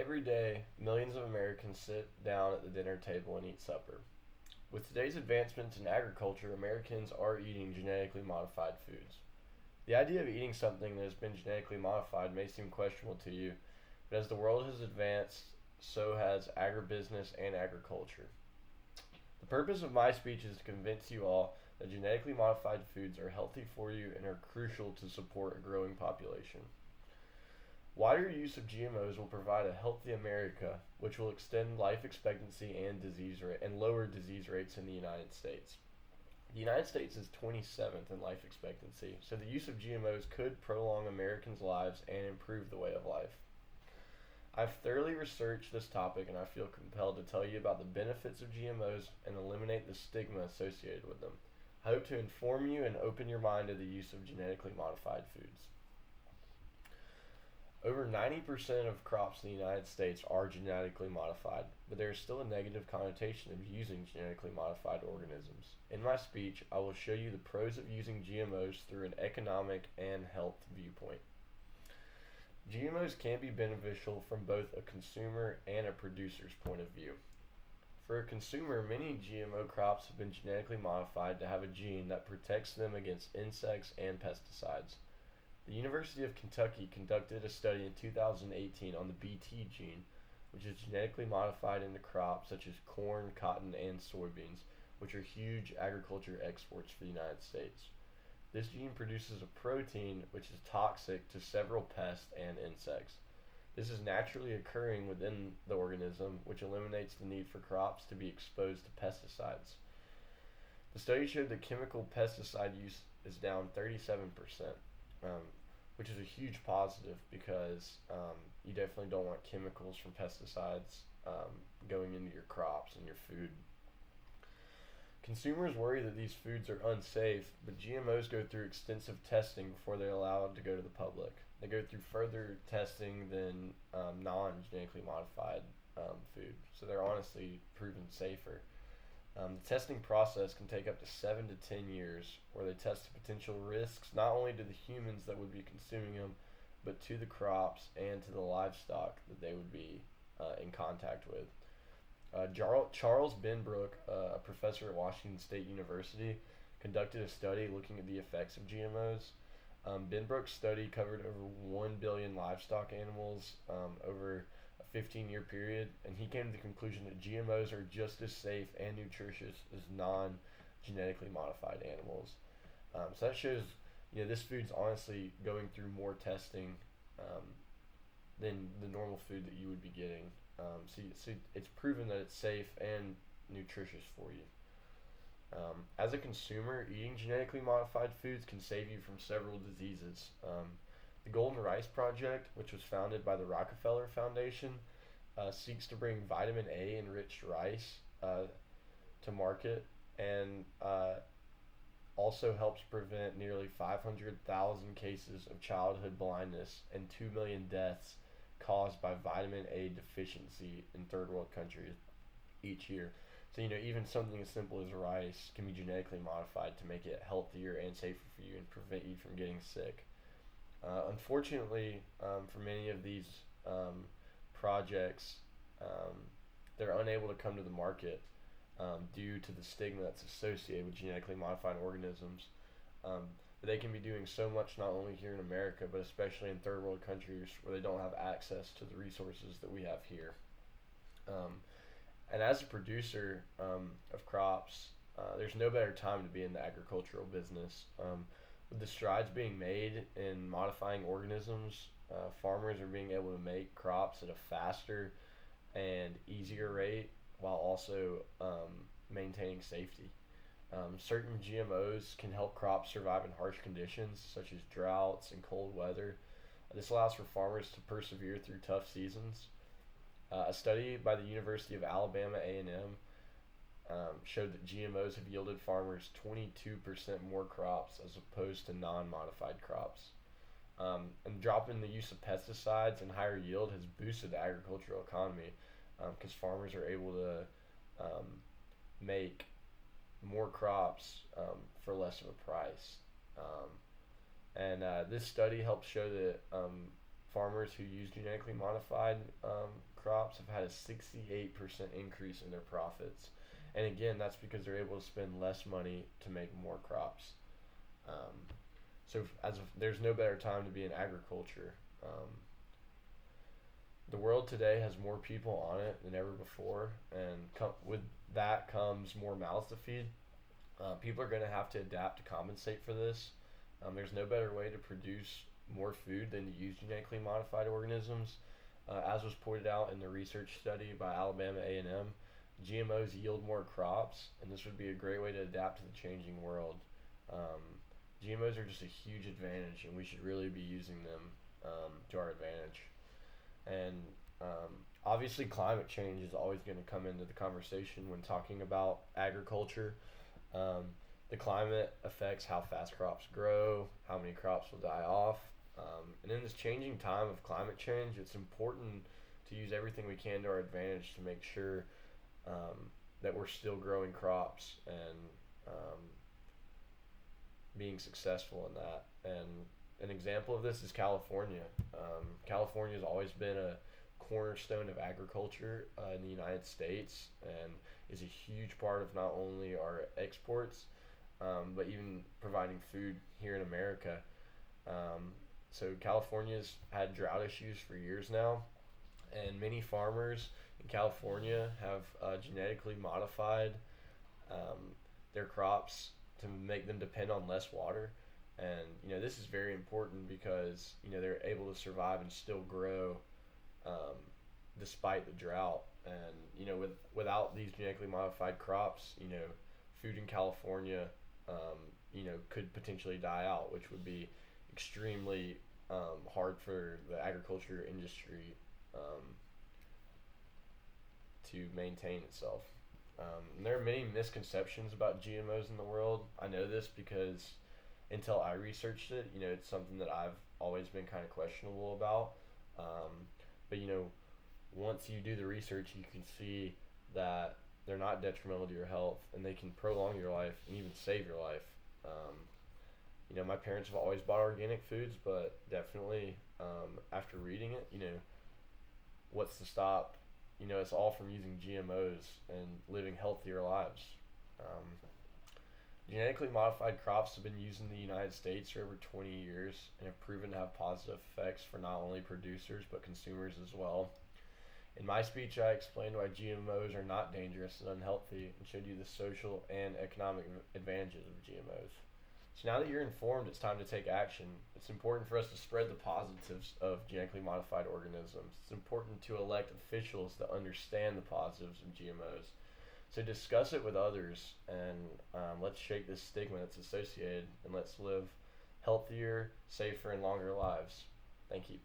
Every day, millions of Americans sit down at the dinner table and eat supper. With today's advancements in agriculture, Americans are eating genetically modified foods. The idea of eating something that has been genetically modified may seem questionable to you, but as the world has advanced, so has agribusiness and agriculture. The purpose of my speech is to convince you all that genetically modified foods are healthy for you and are crucial to support a growing population. Wider use of GMOs will provide a healthy America, which will extend life expectancy and lower disease rates in the United States. The United States is 27th in life expectancy, so the use of GMOs could prolong Americans' lives and improve the way of life. I've thoroughly researched this topic and I feel compelled to tell you about the benefits of GMOs and eliminate the stigma associated with them. I hope to inform you and open your mind to the use of genetically modified foods. Over 90% of crops in the United States are genetically modified, but there is still a negative connotation of using genetically modified organisms. In my speech, I will show you the pros of using GMOs through an economic and health viewpoint. GMOs can be beneficial from both a consumer and a producer's point of view. For a consumer, many GMO crops have been genetically modified to have a gene that protects them against insects and pesticides. The University of Kentucky conducted a study in 2018 on the Bt gene, which is genetically modified into crops such as corn, cotton, and soybeans, which are huge agriculture exports for the United States. This gene produces a protein which is toxic to several pests and insects. This is naturally occurring within the organism, which eliminates the need for crops to be exposed to pesticides. The study showed that chemical pesticide use is down 37%. Which is a huge positive because you definitely don't want chemicals from pesticides going into your crops and your food. Consumers worry that these foods are unsafe, but GMOs go through extensive testing before they're allowed to go to the public. They go through further testing than non-genetically modified food, so they're honestly proven safer. The testing process can take up to 7 to 10 years, where they test the potential risks not only to the humans that would be consuming them, but to the crops and to the livestock that they would be in contact with. Charles Benbrook, a professor at Washington State University, conducted a study looking at the effects of GMOs. Benbrook's study covered over 1 billion livestock animals over 15-year period, and he came to the conclusion that GMOs are just as safe and nutritious as non-genetically modified animals. So that shows, this food's honestly going through more testing than the normal food that you would be getting. So it's proven that it's safe and nutritious for you. As a consumer, eating genetically modified foods can save you from several diseases. The Golden Rice Project, which was founded by the Rockefeller Foundation, seeks to bring vitamin A enriched rice to market and also helps prevent nearly 500,000 cases of childhood blindness and 2 million deaths caused by vitamin A deficiency in third world countries each year. So, even something as simple as rice can be genetically modified to make it healthier and safer for you and prevent you from getting sick. Unfortunately, for many of these projects, they're unable to come to the market due to the stigma that's associated with genetically modified organisms. But they can be doing so much not only here in America, but especially in third world countries where they don't have access to the resources that we have here. And as a producer of crops, there's no better time to be in the agricultural business. With the strides being made in modifying organisms, farmers are being able to make crops at a faster and easier rate while also maintaining safety. Certain GMOs can help crops survive in harsh conditions such as droughts and cold weather. This allows for farmers to persevere through tough seasons. A study by the University of Alabama A&M showed that GMOs have yielded farmers 22% more crops as opposed to non-modified crops. And dropping the use of pesticides and higher yield has boosted the agricultural economy because farmers are able to make more crops for less of a price. This study helps show that farmers who use genetically modified crops have had a 68% increase in their profits. And again, that's because they're able to spend less money to make more crops. Um, there's no better time to be in agriculture. The world today has more people on it than ever before, and with that comes more mouths to feed. People are going to have to adapt to compensate for this. There's no better way to produce more food than to use genetically modified organisms. As was pointed out in the research study by Alabama A&M, GMOs yield more crops, and this would be a great way to adapt to the changing world. Um, GMOs are just a huge advantage, and we should really be using them to our advantage. And obviously, climate change is always going to come into the conversation when talking about agriculture. Um, the climate affects how fast crops grow, how many crops will die off. And in this changing time of climate change, it's important to use everything we can to our advantage to make sure that we're still growing crops and being successful in that. And an example of this is California. California has always been a cornerstone of agriculture in the United States and is a huge part of not only our exports, but even providing food here in America. So California's had drought issues for years now, and many farmers in California have genetically modified their crops to make them depend on less water. And this is very important because they're able to survive and still grow despite the drought. And without these genetically modified crops, food in California could potentially die out, which would be extremely hard for the agriculture industry to maintain itself. There are many misconceptions about GMOs in the world. I know this because until I researched it, it's something that I've always been kind of questionable about. But once you do the research, you can see that they're not detrimental to your health, and they can prolong your life and even save your life. My parents have always bought organic foods, but definitely after reading it, what's to stop? It's all from using GMOs and living healthier lives. Genetically modified crops have been used in the United States for over 20 years and have proven to have positive effects for not only producers but consumers as well. In my speech, I explained why GMOs are not dangerous and unhealthy and showed you the social and economic advantages of GMOs. So now that you're informed, it's time to take action. It's important for us to spread the positives of genetically modified organisms. It's important to elect officials that understand the positives of GMOs. So discuss it with others, and let's shake this stigma that's associated, and let's live healthier, safer, and longer lives. Thank you.